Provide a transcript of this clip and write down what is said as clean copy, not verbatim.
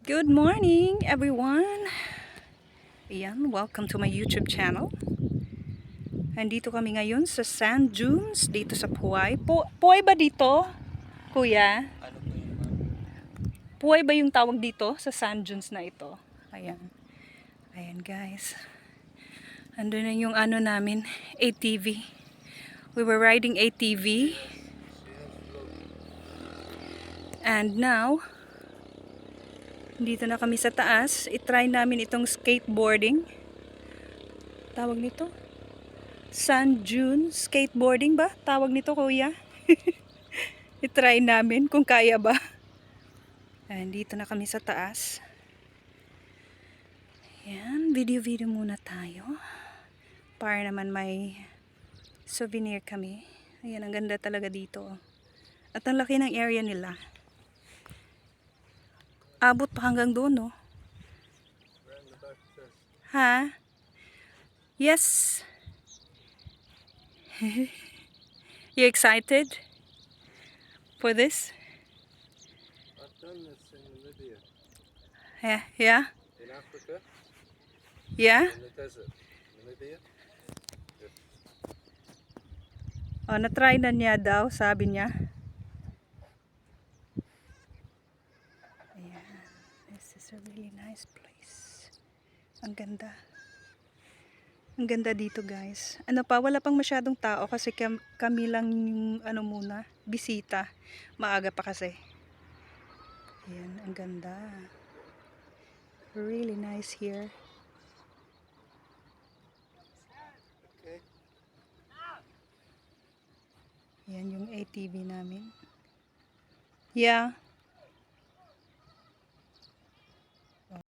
Good morning, everyone! Ayan, welcome to my YouTube channel. Andito kami ngayon sa sand dunes dito sa Puay. Puay ba dito, kuya? Puay ba yung tawag dito sa sand dunes na ito? Ayan. Ayan guys. Ando na yung ano namin, ATV. We were riding ATV. And now, dito na kami sa taas. I-try namin itong skateboarding. Tawag nito? Sand dune skateboarding ba? Tawag nito, kuya? I-try namin kung kaya ba. Ayan, dito na kami sa taas. Ayan, video-video muna tayo. Para naman may souvenir kami. Ayan, ang ganda talaga dito. At ang laki ng area nila. Abot pa hanggang doon, no? Ha? Yes. You excited for this? I've done this in Namibia. Yeah, yeah, In Africa, yeah. in the desert. Namibia. Oh, na-try na niya daw, sabi niya. Ayan. This is a really nice place. Ang ganda. Ang ganda dito, guys. Ano pa, wala pang masyadong tao kasi kami lang yung ano muna, bisita. Maaga pa kasi. Ayan, ang ganda. Really nice here. Okay. Ayan yung ATV namin. Yeah.